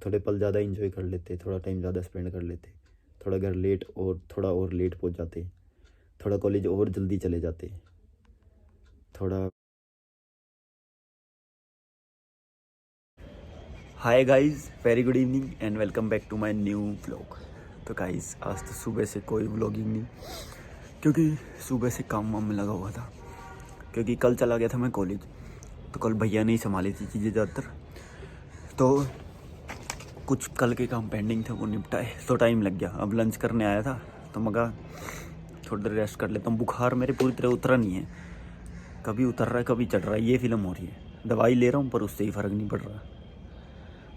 थोड़े पल ज़्यादा इंजॉय कर लेते, थोड़ा टाइम ज़्यादा स्पेंड कर लेते, थोड़ा घर लेट और थोड़ा और लेट पहुंच जाते, थोड़ा कॉलेज और जल्दी चले जाते, थोड़ा। Hi guys, very good evening and welcome back to my new vlog. तो गाइस आज तो सुबह से कोई व्लॉगिंग नहीं, क्योंकि सुबह से काम वाम में लगा हुआ था, क्योंकि कल चला गया था मैं कॉलेज। तो कल भैया ने ही संभाली थी चीज़ें ज़्यादातर, तो कुछ कल के काम पेंडिंग थे वो निपटाए, तो टाइम लग गया। अब लंच करने आया था तो मगा थोड़ी देर रेस्ट कर लेता हूँ। बुखार मेरे पूरी तरह उतरा नहीं है, कभी उतर रहा है कभी चढ़ रहा है, ये फिल्म हो रही है। दवाई ले रहा हूँ पर उससे ही फ़र्क नहीं पड़ रहा।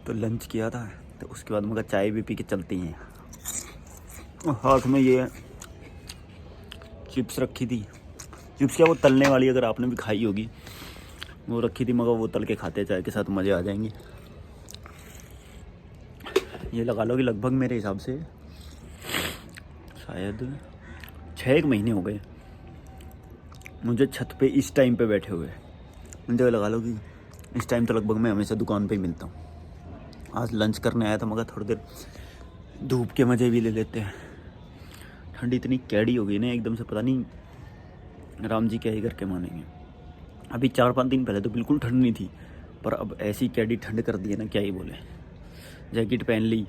तो लंच किया था, तो उसके बाद मगर चाय भी पी के चलती हैं। हाथ में ये चिप्स रखी थी, चिप्स क्या वो तलने वाली, अगर आपने भी खाई होगी, वो रखी थी, मगर वो तल के खाते चाय के साथ मज़े आ जाएंगे। ये लगा लो कि लगभग मेरे हिसाब से शायद 6 महीने हो गए मुझे छत पे इस टाइम पे बैठे हुए। मुझे लगा लो कि इस टाइम तो लगभग मैं हमेशा दुकान पे ही मिलता हूँ। आज लंच करने आया था, मगर थोड़ी देर धूप के मज़े भी ले लेते हैं। ठंड इतनी कैडी हो गई ना एकदम से, पता नहीं राम जी क्या ही करके मानेंगे। अभी 4-5 दिन पहले तो बिल्कुल ठंड नहीं थी, पर अब ऐसी कैडी ठंड कर दी है ना, क्या ही बोले। जैकेट पहन ली,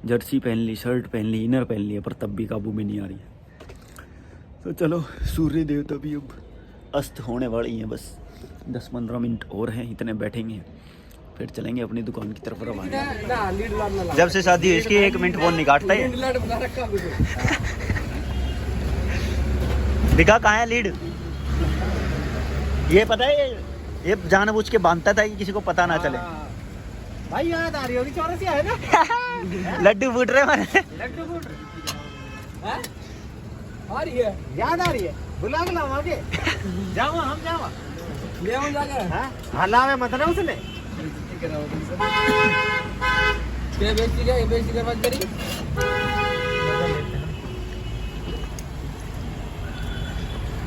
जर्सी पहन ली, शर्ट पहन ली, इनर पहन ली, पर तब भी काबू में नहीं आ रही। तो चलो, सूर्य देवता भी अब अस्त होने वाली हैं, बस 10-15 मिनट और हैं, इतने बैठेंगे फिर चलेंगे अपनी दुकान की तरफ रवाना। जब से शादी हुई इसकी 1 मिनट फोन नहीं काटता है। दिखा कहाँ है लीड, ये पता है, ये जानबूझ के बांधता था कि किसी को पता ना चले। भाई याद आ रही होगी, चौरसिया है ना। लड्डू फूट रहे हमारे, लड्डू फूट हैं? आ रही है, याद आ रही है। बुला के लाओ आगे, जाओ हम जाओ ले हम जाके। हां हलावे मत ना उसने क्या बेइज्जती कर बात करी।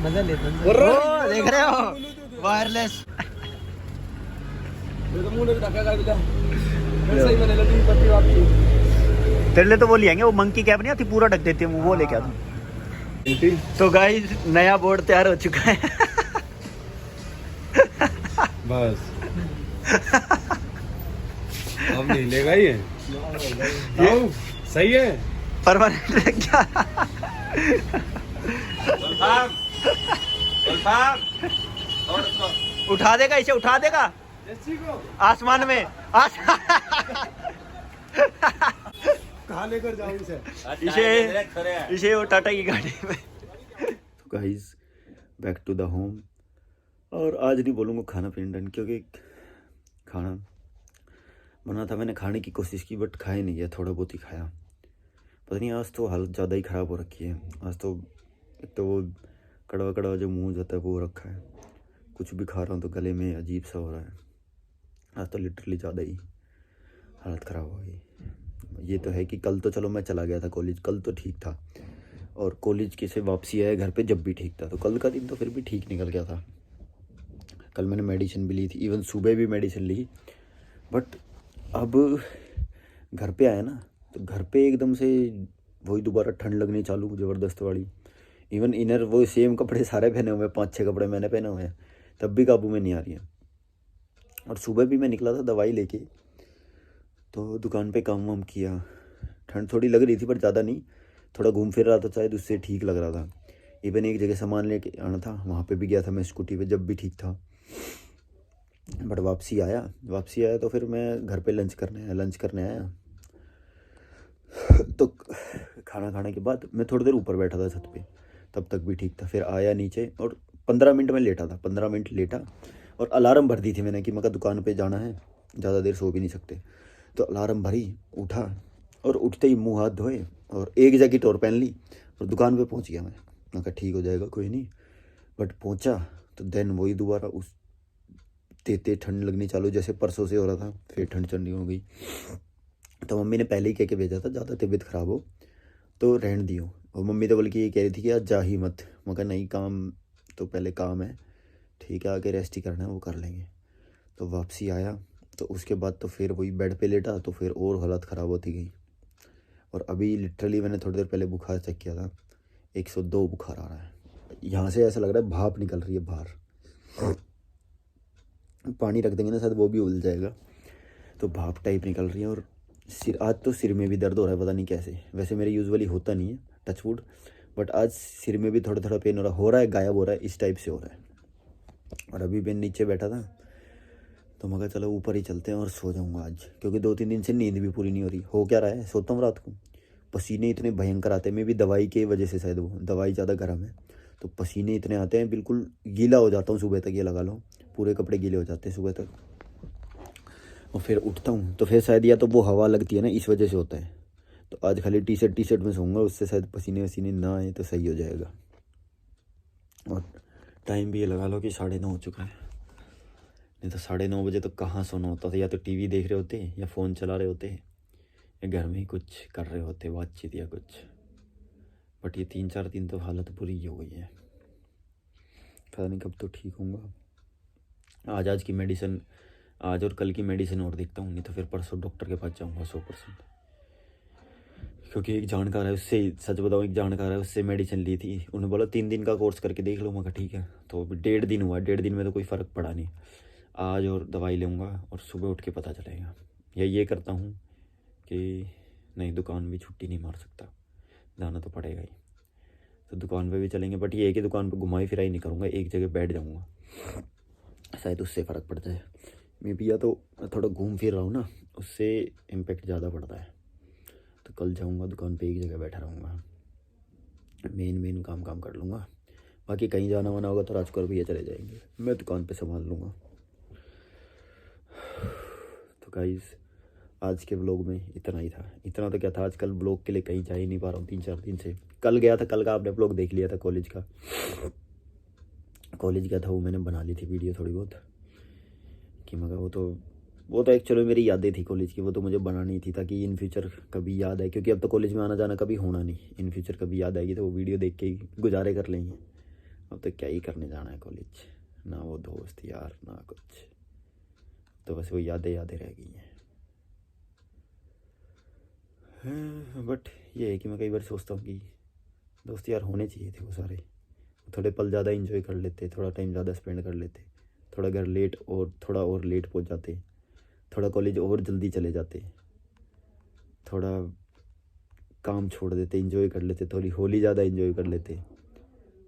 मजा लेते हैं, ओ देख रहे हो वायरलेस। तो मुंह में धक्का कर दिया, सही बने लड्डू पत्ती आपकी। तेरे लिए तो वो ले आएंगे, वो मंकी कैप नहीं आती पूरा ढक देती है, वो लेके आ दूं। तो गाइस नया बोर्ड तैयार हो चुका है। बस अब नहीं लेगा ये सही है, परमानेंट है क्या? उठा देगा इसे, उठा देगा आसमान में। कहाँ लेकर जाऊँ इसे वो टाटा की गाड़ी में। तो guys back to the home, और आज नहीं बोलूँगा खाना पीना डन, क्योंकि खाना बना था, मैंने खाने की कोशिश की बट खाया नहीं गया, थोड़ा बहुत ही खाया। पता नहीं आज तो हालत ज़्यादा ही ख़राब हो रखी है। आज तो एक तो वो कड़वा कड़वा जो मुँह जाता है वो रखा है, कुछ भी खा रहा हूँ तो गले में अजीब सा हो रहा है। आज तो लिटरली ज़्यादा ही हालत ख़राब हो गई। ये तो है कि कल तो चलो मैं चला गया था कॉलेज, कल तो ठीक था, और कॉलेज के से वापसी आया घर पे जब भी ठीक था, तो कल का दिन तो फिर भी ठीक निकल गया था। कल मैंने मेडिसिन भी ली थी, इवन सुबह भी मेडिसिन ली, बट अब घर पे आया ना, तो घर पे एकदम से वही दोबारा ठंड लगनी चालू ज़बरदस्त वाली। इवन इनर वो सेम कपड़े सारे पहने हुए, 5-6 कपड़े मैंने पहने हुए हैं, तब भी काबू में नहीं आ रही है। और सुबह भी मैं निकला था दवाई लेके, तो दुकान पे काम वाम किया, ठंड थोड़ी लग रही थी पर ज़्यादा नहीं, थोड़ा घूम फिर रहा था शायद, उससे ठीक लग रहा था। इवन एक जगह सामान लेके आना था, वहाँ पे भी गया था मैं स्कूटी पे, जब भी ठीक था। बट वापसी आया तो फिर मैं घर पे लंच करने आया। तो खाना खाने के बाद मैं थोड़ी देर ऊपर बैठा था छत पे, तब तक भी ठीक था। फिर आया नीचे और 15 मिनट में लेटा था, 15 मिनट लेटा, और अलार्म भर दी थी मैंने कि मैं दुकान पे जाना है, ज़्यादा देर सो भी नहीं सकते। तो अलार्म भरी, उठा, और उठते ही मुँह हाथ धोए और एक जैकेट और पहन ली और दुकान पे पहुंच गया मैं कहा ठीक हो जाएगा कोई नहीं। बट पहुंचा तो देन वही दोबारा उस तेते ठंड लगनी चालू, जैसे परसों से हो रहा था, फिर ठंड चढ़नी हो गई। तो मम्मी ने पहले ही कह के भेजा था ज़्यादा तबीयत ख़राब हो तो रहने दियो, और मम्मी तो बल्कि ये कह रही थी कि आज जा ही मत। मगर नहीं, काम तो पहले काम है, ठीक है, आके रेस्ट ही करना है, वो कर लेंगे। तो वापसी आया तो उसके बाद तो फिर वही बेड पे लेटा तो फिर और हालत ख़राब होती गई। और अभी लिटरली मैंने थोड़ी देर पहले बुखार चेक किया था, 102 बुखार आ रहा है। यहाँ से ऐसा लग रहा है भाप निकल रही है बाहर। पानी रख देंगे ना शायद वो भी उल जाएगा, तो भाप टाइप निकल रही है। और सिर, आज तो सिर में भी दर्द हो रहा है, पता नहीं कैसे। वैसे मेरे यूजुअली होता नहीं है, टच वुड, बट आज सिर में भी थोड़ा थोड़ा पेन हो रहा है, गायब हो रहा है, इस टाइप से हो रहा है। और अभी मैं नीचे बैठा था तो मैं कहा चलो ऊपर ही चलते हैं और सो जाऊंगा आज, क्योंकि 2-3 दिन से नींद भी पूरी नहीं हो रही। हो क्या रहा है, सोता हूँ रात को, पसीने इतने भयंकर आते हैं। मैं भी दवाई की वजह से, शायद वो दवाई ज़्यादा गर्म है तो पसीने इतने आते हैं, बिल्कुल गीला हो जाता हूँ सुबह तक। ये लगा लो पूरे कपड़े गीले हो जाते हैं सुबह तक। और फिर उठता हूँ तो फिर शायद या तो वो हवा लगती है ना, इस वजह से होता है। तो आज खाली टी शर्ट में सोऊंगा, उससे शायद पसीने वसीने ना आए तो सही हो जाएगा। और टाइम भी ये लगा लो कि 9:30 हो चुका है, नहीं तो 9:30 बजे तो कहाँ सोना होता था। या तो टीवी देख रहे होते या फ़ोन चला रहे होते या घर में ही कुछ कर रहे होते, बातचीत या कुछ। बट ये 3-4 दिन तो हालत बुरी ही हो गई है, पता नहीं कब तो ठीक होऊंगा। आज की मेडिसिन, आज और कल की मेडिसिन और देखता हूँ, नहीं तो फिर परसों डॉक्टर के पास जाऊँगा 100%। क्योंकि एक जानकार है, उससे सच बताऊँ, एक जानकार है, उससे मेडिसिन ली थी। उन्होंने बोला 3 दिन का कोर्स करके देख लो। मैं कहा ठीक है। तो अभी 1.5 दिन हुआ, 1.5 दिन में तो कोई फ़र्क पड़ा नहीं। आज और दवाई लूँगा और सुबह उठ के पता चलेगा। या ये करता हूँ कि नहीं, दुकान भी छुट्टी नहीं मार सकता, जाना तो पड़ेगा ही। तो दुकान पे भी चलेंगे, बट ये है कि दुकान पे घुमाई फिराई नहीं करूँगा, एक जगह बैठ जाऊँगा, शायद उससे फ़र्क पड़ जाए। मैं भी या तो थोड़ा घूम फिर रहा हूँ ना, उससे इम्पेक्ट ज़्यादा पड़ता है। तो कल जाऊँगा दुकान पे, एक जगह बैठा रहूँगा, मेन काम कर लूँगा। बाकी कहीं जाना वाना होगा तो राजकोर भैया चले जाएंगे, मैं दुकान पे संभाल लूँगा। तो गाइस आज के ब्लॉग में इतना ही था। इतना तो क्या था, आजकल ब्लॉग के लिए कहीं जा ही नहीं पा रहा हूँ 3-4 दिन से। कल गया था, कल का आपने ब्लॉग देख लिया था, कॉलेज गया था, वो मैंने बना ली थी वीडियो थोड़ी बहुत, कि मगर वो तो एक्चुअली मेरी यादें थी कॉलेज की, वो तो मुझे बनानी थी ताकि इन फ्यूचर कभी याद आए। क्योंकि अब तो कॉलेज में आना जाना कभी होना नहीं, इन फ्यूचर कभी याद आएगी तो वो वीडियो देख के ही गुजारे कर लेंगे। अब तो क्या ही करने जाना है कॉलेज, ना वो दोस्त यार ना कुछ, तो बस वो यादें रह गई हैं। बट ये है कि मैं कई बार सोचता हूँ कि दोस्त यार होने चाहिए थे वो सारे, थोड़े पल ज़्यादा एंजॉय कर लेते, थोड़ा टाइम ज़्यादा स्पेंड कर लेते, थोड़ा घर लेट और थोड़ा और लेट पहुँच जाते, थोड़ा कॉलेज और जल्दी चले जाते, थोड़ा काम छोड़ देते, एंजॉय कर लेते, थोड़ी होली ज़्यादा एंजॉय कर लेते,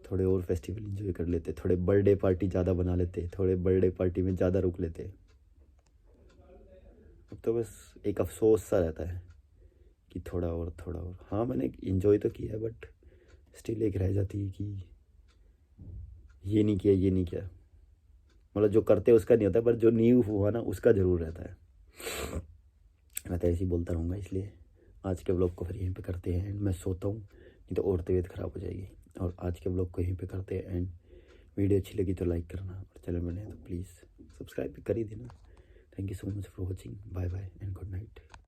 थोड़े और फेस्टिवल एंजॉय कर लेते, थोड़े बर्थडे पार्टी ज़्यादा बना लेते, थोड़े बर्थडे पार्टी में ज़्यादा रुक लेते। अब तो बस एक अफसोस सा रहता है कि थोड़ा और। हाँ मैंने एंजॉय तो किया, बट स्टिल एक रह जाती है कि ये नहीं किया। मतलब जो करते हैं उसका नहीं होता, पर जो नींव हुआ ना उसका ज़रूर रहता है। मैं तो ऐसे ही बोलता रहूँगा, इसलिए आज के ब्लॉग को फिर यहीं पे करते हैं एंड। मैं सोता हूँ, नहीं तो और तबीयत ख़राब हो जाएगी। और आज के ब्लॉग को यहीं पे करते हैं एंड। वीडियो अच्छी लगी तो लाइक करना, और चैनल बने तो प्लीज़ सब्सक्राइब भी कर ही देना। Thank you so much for watching, bye bye and good night.